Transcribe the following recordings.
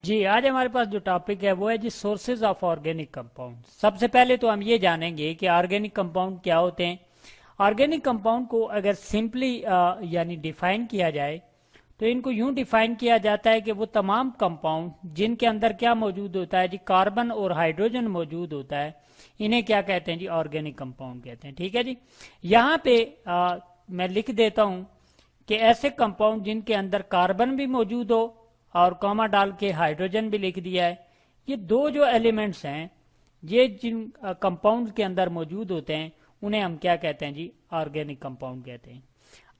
जी, आज हमारे पास जो टॉपिक है वो है जी सोर्सेज ऑफ ऑर्गेनिक कंपाउंड। सबसे पहले तो हम ये जानेंगे कि ऑर्गेनिक कंपाउंड क्या होते हैं। ऑर्गेनिक कंपाउंड को अगर सिंपली यानी डिफाइन किया जाए तो इनको यूं डिफाइन किया जाता है कि वो तमाम कंपाउंड जिनके अंदर क्या मौजूद होता है जी, कार्बन और हाइड्रोजन मौजूद होता है, इन्हें क्या कहते हैं जी, ऑर्गेनिक कंपाउंड कहते हैं। ठीक है जी। यहाँ पे मैं लिख देता हूं कि ऐसे कंपाउंड जिनके अंदर कार्बन भी मौजूद हो और कॉमा डाल के हाइड्रोजन भी लिख दिया है, ये दो जो एलिमेंट्स हैं ये जिन कंपाउंड के अंदर मौजूद होते हैं उन्हें हम क्या कहते हैं जी, ऑर्गेनिक कंपाउंड कहते हैं।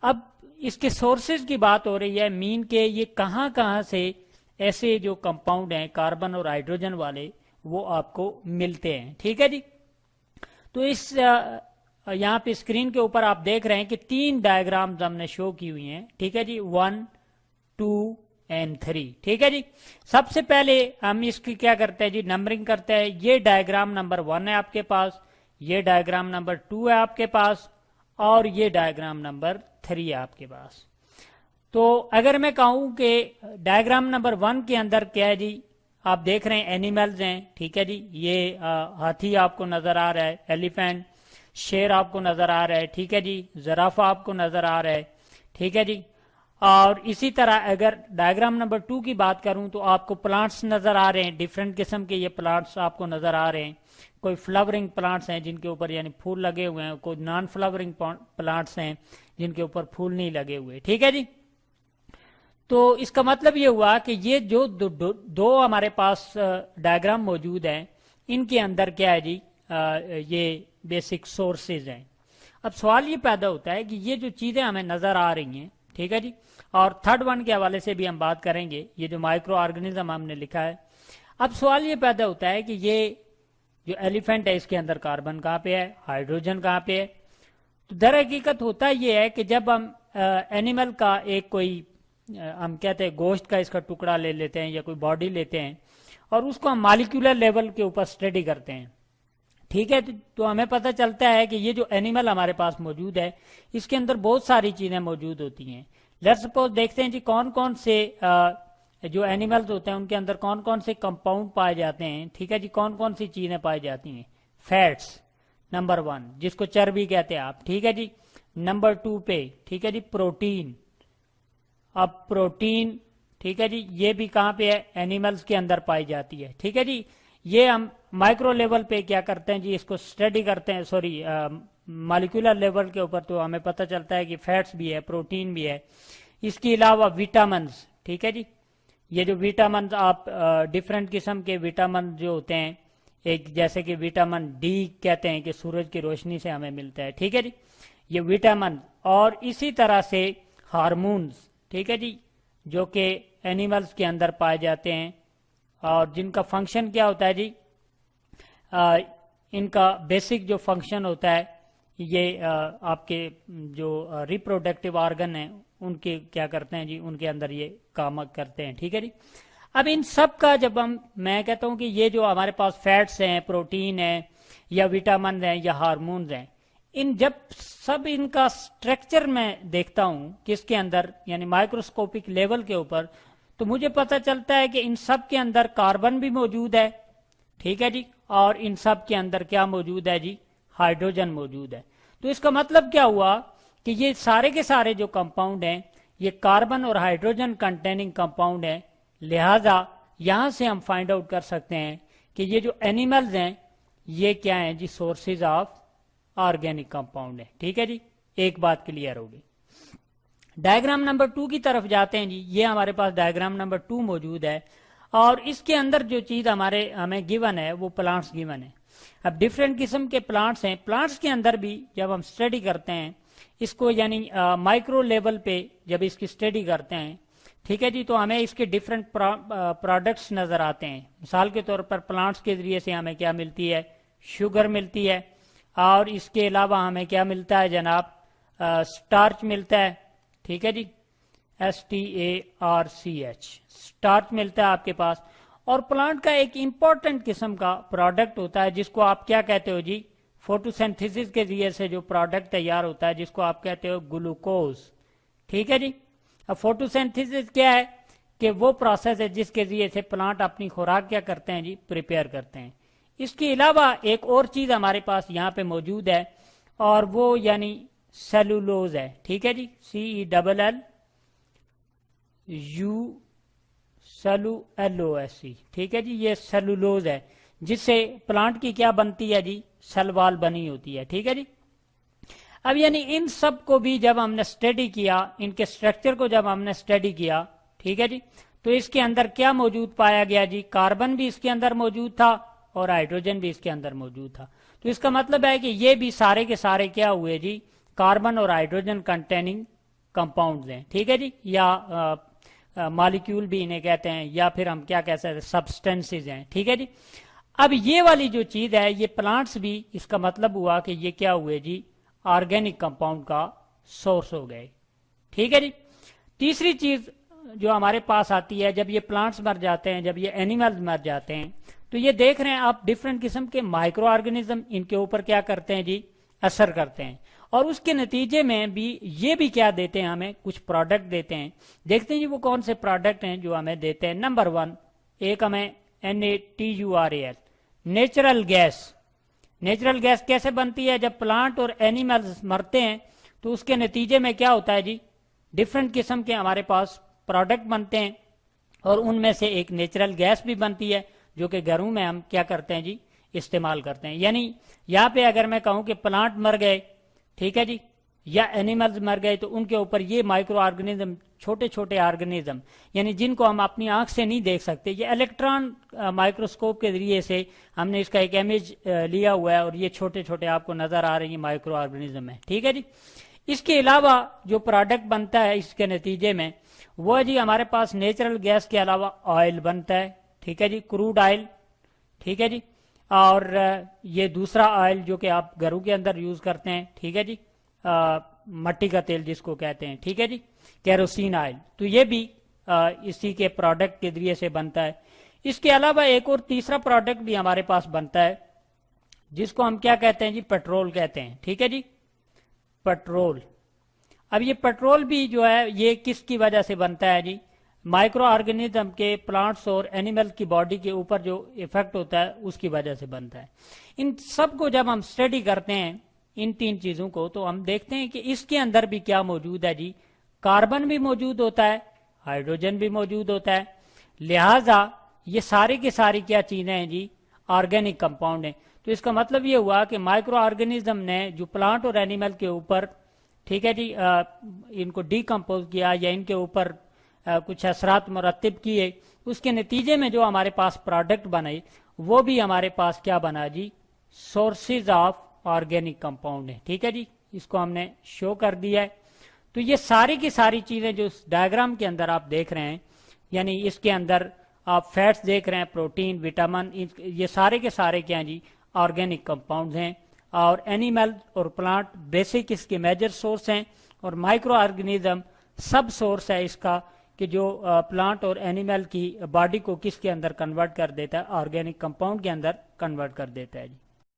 अब इसके सोर्सेज की बात हो रही है, मीन के ये कहाँ कहाँ से ऐसे जो कंपाउंड हैं कार्बन और हाइड्रोजन वाले वो आपको मिलते हैं। ठीक है जी। तो इस यहाँ पे स्क्रीन के ऊपर आप देख रहे हैं कि 3 डायग्राम्स हमने शो की हुई हैं। ठीक है जी, 1, 2 एंड 3। ठीक है जी। सबसे पहले हम इसकी क्या करते हैं जी, नंबरिंग करते हैं। ये डायग्राम नंबर 1 है आपके पास, ये डायग्राम नंबर 2 है आपके पास, और ये डायग्राम नंबर 3 है आपके पास। तो अगर मैं कहूं कि डायग्राम नंबर 1 के अंदर क्या है जी, आप देख रहे हैं एनिमल्स हैं। ठीक है जी, ये हाथी आपको नजर आ रहा है, एलिफेंट, शेर आपको नजर आ रहा है। ठीक है जी, जराफा आपको नजर आ रहा है। ठीक है जी। और इसी तरह अगर डायग्राम नंबर 2 की बात करूं तो आपको प्लांट्स नजर आ रहे हैं, डिफरेंट किस्म के ये प्लांट्स आपको नजर आ रहे हैं। कोई फ्लावरिंग प्लांट्स हैं जिनके ऊपर यानी फूल लगे हुए हैं, कोई नॉन फ्लावरिंग प्लांट्स हैं जिनके ऊपर फूल नहीं लगे हुए। ठीक है जी। तो इसका मतलब ये हुआ कि ये जो दो हमारे पास डायग्राम मौजूद हैं, इनके अंदर क्या है जी, ये बेसिक सोर्सेज हैं। अब सवाल ये पैदा होता है कि ये जो चीजें हमें नजर आ रही हैं, ठीक है जी, और थर्ड वन के हवाले से भी हम बात करेंगे, ये जो माइक्रो ऑर्गेनिज्म हमने लिखा है। अब सवाल ये पैदा होता है कि ये जो एलिफेंट है इसके अंदर कार्बन कहाँ पे है, हाइड्रोजन कहाँ पे है। तो दर हकीकत होता ये है कि जब हम एनिमल का एक कोई हम कहते हैं गोश्त का इसका टुकड़ा ले लेते हैं या कोई बॉडी लेते हैं और उसको हम मालिक्यूलर लेवल के ऊपर स्टडी करते हैं, ठीक है, तो हमें पता चलता है कि ये जो एनिमल हमारे पास मौजूद है इसके अंदर बहुत सारी चीजें मौजूद होती हैं। लेट्स सपोज देखते हैं जी कौन कौन से जो एनिमल्स होते हैं उनके अंदर कौन कौन से कंपाउंड पाए जाते हैं। ठीक है जी, कौन कौन सी चीजें पाई जाती हैं। फैट्स नंबर 1, जिसको चर्बी कहते हैं आप। ठीक है जी। नंबर 2 पे ठीक है जी, प्रोटीन। अब प्रोटीन, ठीक है जी, ये भी कहाँ पे है, एनिमल्स के अंदर पाई जाती है। ठीक है जी। ये हम माइक्रो लेवल पे क्या करते हैं जी, इसको स्टडी करते हैं, सॉरी मॉलिक्यूलर लेवल के ऊपर तो हमें पता चलता है कि फैट्स भी है, प्रोटीन भी है। इसके अलावा विटामिन्स, ठीक है जी, ये जो विटामिन आप डिफरेंट किस्म के विटामिन जो होते हैं, एक जैसे कि विटामिन डी कहते हैं कि सूरज की रोशनी से हमें मिलता है। ठीक है जी, ये विटामिन। और इसी तरह से हार्मोन्स, ठीक है जी, जो कि एनिमल्स के अंदर पाए जाते हैं और जिनका फंक्शन क्या होता है जी, इनका बेसिक जो फंक्शन होता है ये आपके जो रिप्रोडक्टिव ऑर्गन है उनके क्या करते हैं जी, उनके अंदर ये काम करते हैं। ठीक है जी। अब इन सब का जब मैं कहता हूं कि ये जो हमारे पास फैट्स हैं, प्रोटीन है या विटामिन है या हार्मोन्स हैं, इन जब सब इनका स्ट्रक्चर में देखता हूं किसके अंदर यानी माइक्रोस्कोपिक लेवल के ऊपर, तो मुझे पता चलता है कि इन सब के अंदर कार्बन भी मौजूद है। ठीक है जी। और इन सब के अंदर क्या मौजूद है जी, हाइड्रोजन मौजूद है। तो इसका मतलब क्या हुआ कि ये सारे के सारे जो कंपाउंड हैं ये कार्बन और हाइड्रोजन कंटेनिंग कंपाउंड है। लिहाजा यहां से हम फाइंड आउट कर सकते हैं कि ये जो एनिमल्स हैं ये क्या है जी, सोर्सेज ऑफ ऑर्गेनिक कंपाउंड है। ठीक है जी, एक बात क्लियर होगी। डायग्राम नंबर 2 की तरफ जाते हैं जी। ये हमारे पास डायग्राम नंबर 2 मौजूद है और इसके अंदर जो चीज हमें गिवन है वो प्लांट्स गिवन है। अब डिफरेंट किस्म के प्लांट्स हैं, प्लांट्स के अंदर भी जब हम स्टडी करते हैं इसको यानी माइक्रो लेवल पे जब इसकी स्टडी करते हैं, ठीक है जी, तो हमें इसके डिफरेंट प्रोडक्ट्स नजर आते हैं। मिसाल के तौर पर प्लांट्स के जरिए से हमें क्या मिलती है, शुगर मिलती है, और इसके अलावा हमें क्या मिलता है जनाब, स्टार्च मिलता है। ठीक है जी, STARCH, स्टार्च मिलता है आपके पास। और प्लांट का एक इंपॉर्टेंट किस्म का प्रोडक्ट होता है जिसको आप क्या कहते हो जी, फोटोसिंथेसिस के जरिए से जो प्रोडक्ट तैयार होता है जिसको आप कहते हो ग्लूकोज। ठीक है जी। अब फोटोसिंथेसिस क्या है कि वो प्रोसेस है जिसके जरिए से प्लांट अपनी खुराक क्या करते हैं जी, प्रिपेयर करते हैं। इसके अलावा एक और चीज हमारे पास यहाँ पे मौजूद है और वो यानी सेलुलोज है। ठीक है जी, CELLULOSE। ठीक है जी, ये सेलुलोज है जिससे प्लांट की क्या बनती है जी, सेल वॉल बनी होती है। ठीक है जी। अब यानी इन सब को भी जब हमने स्टडी किया, इनके स्ट्रक्चर को जब हमने स्टडी किया, ठीक है जी, तो इसके अंदर क्या मौजूद पाया गया जी, कार्बन भी इसके अंदर मौजूद था और हाइड्रोजन भी इसके अंदर मौजूद था। तो इसका मतलब है कि ये भी सारे के सारे क्या हुए जी, कार्बन और हाइड्रोजन कंटेनिंग कंपाउंड्स हैं। ठीक है जी, या मॉलिक्यूल भी इन्हें कहते हैं, या फिर हम क्या कह सकते हैं, सब्सटेंसेज हैं। ठीक है जी। अब ये वाली जो चीज है, ये प्लांट्स भी, इसका मतलब हुआ कि ये क्या हुए जी, ऑर्गेनिक कंपाउंड का सोर्स हो गए। ठीक है जी। तीसरी चीज जो हमारे पास आती है, जब ये प्लांट्स मर जाते हैं, जब ये एनिमल्स मर जाते हैं, तो ये देख रहे हैं आप डिफरेंट किस्म के माइक्रो ऑर्गेनिज्म इनके ऊपर क्या करते हैं जी, असर करते हैं। और उसके नतीजे में भी ये भी क्या देते हैं, हमें कुछ प्रोडक्ट देते हैं। देखते हैं जी वो कौन से प्रोडक्ट हैं जो हमें देते हैं। नंबर 1, एक हमें NATURAL, natural gas. Natural gas कैसे बनती है, जब प्लांट और एनिमल्स मरते हैं तो उसके नतीजे में क्या होता है जी, डिफरेंट किस्म के हमारे पास प्रोडक्ट बनते हैं और उनमें से एक नेचुरल गैस भी बनती है जो कि घरों में हम क्या करते हैं जी, इस्तेमाल करते हैं। यानी यहाँ पे अगर मैं कहूँ कि प्लांट मर गए, ठीक है जी, या एनिमल्स मर गए, तो उनके ऊपर ये माइक्रो ऑर्गेनिज्म, छोटे छोटे ऑर्गेनिज्म, यानी जिनको हम अपनी आंख से नहीं देख सकते, ये इलेक्ट्रॉन माइक्रोस्कोप के जरिए से हमने इसका एक इमेज लिया हुआ है और ये छोटे छोटे आपको नजर आ रहे हैं माइक्रो ऑर्गेनिज्म है। ठीक है जी। इसके अलावा जो प्रोडक्ट बनता है इसके नतीजे में, वो जी हमारे पास नेचुरल गैस के अलावा ऑयल बनता है। ठीक है जी, क्रूड ऑयल। ठीक है जी। और ये दूसरा ऑयल जो कि आप घरों के अंदर यूज करते हैं, ठीक है जी, मट्टी का तेल जिसको कहते हैं, ठीक है जी, केरोसिन ऑयल, तो ये भी इसी के प्रोडक्ट के जरिए से बनता है। इसके अलावा एक और तीसरा प्रोडक्ट भी हमारे पास बनता है जिसको हम क्या कहते हैं जी, पेट्रोल कहते हैं। ठीक है जी, पेट्रोल। अब ये पेट्रोल भी जो है ये किसकी वजह से बनता है जी, माइक्रो ऑर्गेनिज्म के, प्लांट्स और एनिमल की बॉडी के ऊपर जो इफेक्ट होता है उसकी वजह से बनता है। इन सब को जब हम स्टडी करते हैं, इन तीन चीजों को, तो हम देखते हैं कि इसके अंदर भी क्या मौजूद है जी, कार्बन भी मौजूद होता है, हाइड्रोजन भी मौजूद होता है। लिहाजा ये सारी की सारी क्या चीजें हैं जी, ऑर्गेनिक कंपाउंड है। तो इसका मतलब ये हुआ कि माइक्रो ऑर्गेनिज्म ने जो प्लांट और एनिमल के ऊपर, ठीक है जी, इनको डीकम्पोज किया या इनके ऊपर कुछ असरात मुरतब किए, उसके नतीजे में जो हमारे पास प्रोडक्ट बने वो भी हमारे पास क्या बना जी, सोर्सेज ऑफ ऑर्गेनिक कंपाउंड है। ठीक है जी, इसको हमने शो कर दिया है। तो ये सारी की सारी चीजें जो इस डायग्राम के अंदर आप देख रहे हैं, यानी इसके अंदर आप फैट्स देख रहे हैं, प्रोटीन, विटामिन, ये सारे के सारे क्या हैं जी, ऑर्गेनिक कंपाउंड्स हैं। और एनिमल और प्लांट बेसिक इसके मेजर सोर्स हैं और माइक्रो ऑर्गेनिज्म सब सोर्स है इसका, कि जो प्लांट और एनिमल की बॉडी को किसके अंदर कन्वर्ट कर देता है, ऑर्गेनिक कंपाउंड के अंदर कन्वर्ट कर देता है जी।